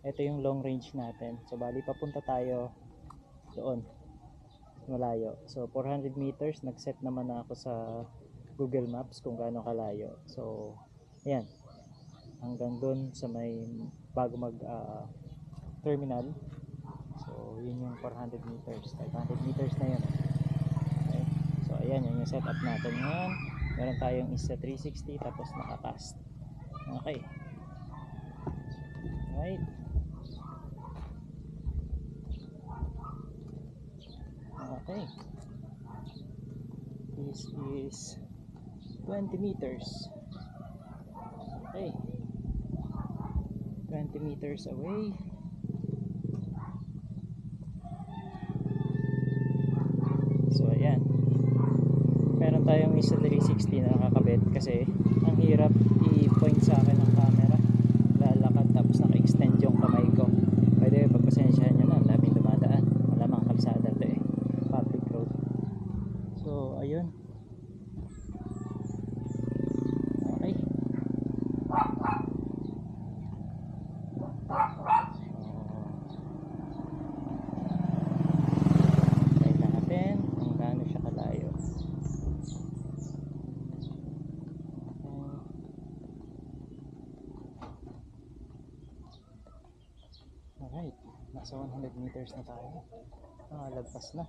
Ito yung long range natin. So bali papunta tayo doon, malayo. So 400 meters, nag-set naman na ako sa Google Maps kung gaano kalayo. So ayan, hanggang doon sa may bago mag terminal. So yun yung 400 meters, 500 meters na yun. Okay. So ayan, yun yung setup natin ngayon. Meron tayong Insta360 tapos nakakast. Okay. Right. Okay. This is 20 meters. Okay. 20 meters away. So ayan. Meron tayong Insta360 na nakakabit kasi ang hirap i-point sa akin ng camera. Lalakad tapos naka-extend yung kamay ko. Pwede pagpasensyahan nyo na, ang daming dumadaan. Malamang kalsada to eh, public road. So ayun. Okay. Try natin kung gaano siya kalayo. Alright, nasa 100 meters na tayo. Lagpas na.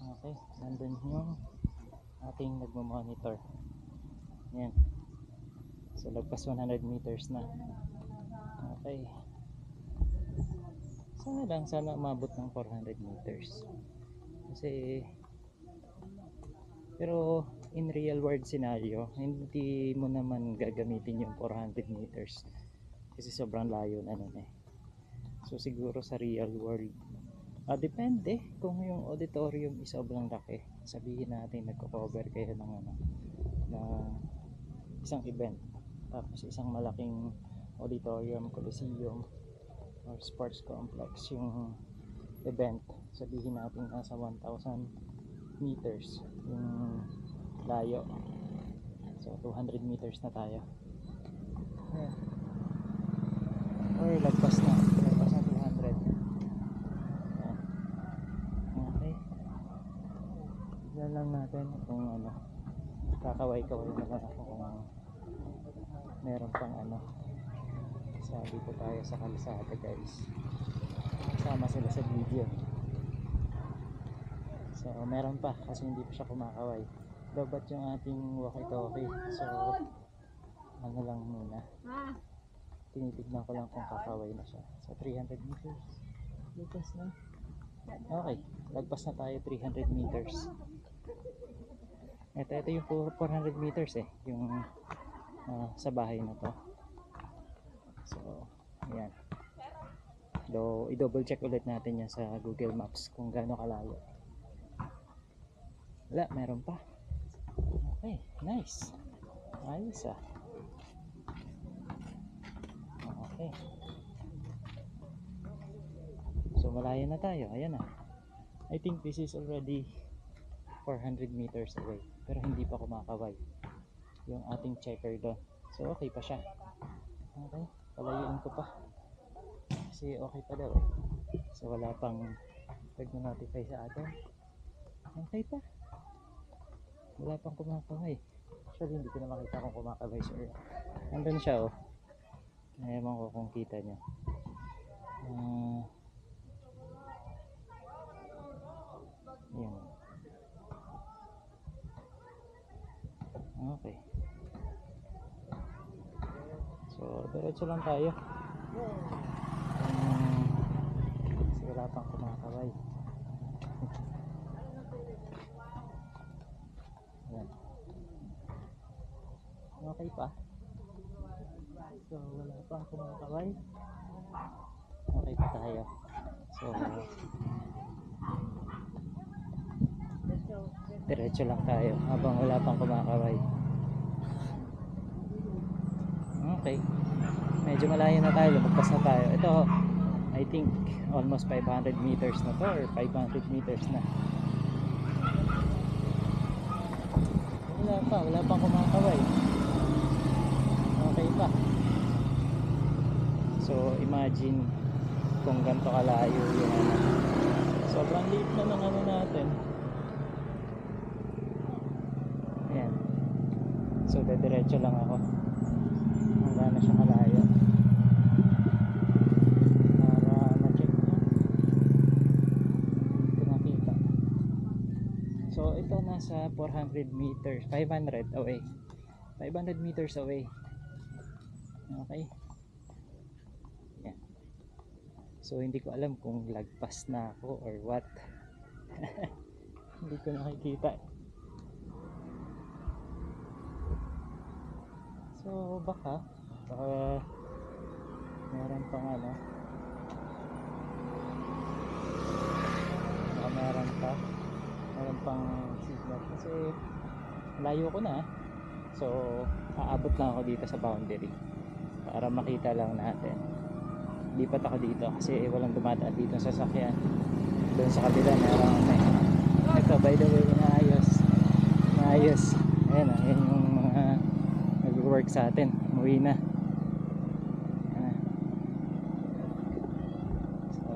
Okay, nandun yung ating nagmamonitor. Yan. So lagpas 100 meters na. Okay. Sana umabot ng 400 meters. Kasi pero in real world scenario, hindi mo naman gagamitin yung 400 meters. Kasi sobrang layo na nun eh. So siguro sa real world, depende kung yung auditorium is sobrang laki. Sabihin natin nagko-cover kayo ng isang event, tapos isang malaking auditorium, coliseum or sports complex yung event. Sabihin natin nasa 1,000 meters yung layo. So 200 meters na tayo. Ayan. Or lagpas na 200. Ayan. Okay, yan lang natin kung ano, kakaway-kaway naman ako kung meron pang ano. Sabi ko tayo sa kalsada guys, sama sila sa video. So meron pa kasi hindi pa siya kumakaway. Dapat yung ating walkie-talkie. So ano lang muna, tinitignan ko lang kung kakaway na siya. So 300 meters lagpas na. Okay, lagpas na tayo 300 meters. Ito yung 400 meters eh, yung sa bahay na to. So ayan, i-double check ulit natin yan sa Google Maps kung gaano kalayo. Wala, meron pa. Okay, nice. Ayos ah. Okay. So malayo na tayo. Ayan na. I think this is already 400 meters away. Pero hindi pa kumakaway yung ating checker doon. So okay pa siya. Okay. Palayuin ko pa. Kasi okay pa daw eh. So wala pang nag-notify sa atin. Okay pa. Wala pang kumakaway. Actually hindi ko na makita kung kumakaway siya. Nandun siya oh. Ewan ko kung kita nyo. Yan. Okay. So diretso lang tayo. Kasi wala pang kumakaway. Yan. Okay pa. So wala pang kumakaway. Okay pa tayo. So diretso lang tayo habang wala pang kumakaway. Okay, medyo malayo na tayo, lumagpas na tayo. Ito I think almost 500 meters na to or 500 meters na. Wala pang kumakaway. Okay pa. So So imagine kung ganito kalayo yung ano. Sobrang liit na ng ano natin. Ayan. So dediretso lang ako hanggang na siya kalayo para ma-check nyo. Hindi ko nakita. So ito nasa 400 meters, 500 away. 500 meters away. Okay. Yan. So hindi ko alam kung lagpas na ako or what. Hindi ko nakikita. So baka meron pang ano. Baka meron pang signal kasi layo ko na. So aabot lang ako dito sa boundary para makita lang natin. Lipat ako dito kasi walang dumadaan dito sa sasakyan. Doon sa kabila meron ito, by the way, inaayos. Ayan o, yan yung mga nag-work sa atin. Umuwi na. Ayan. So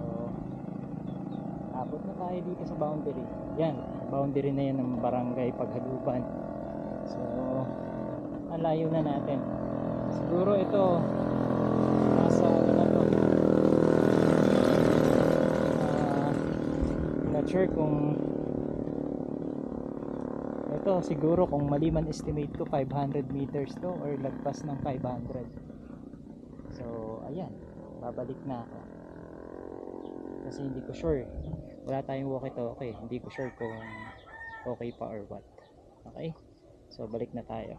abot na tayo dito sa boundary. Yan, boundary na yan ng barangay Paghaluban. So ang layo na natin. Siguro ito nasa ano na to, not sure kung ito, siguro kung mali man estimate ko 500 meters to or lagpas ng 500. So ayan, babalik na ako kasi hindi ko sure, wala tayong walkie-talkie, hindi ko sure kung okay pa or what. Okay, so balik na tayo.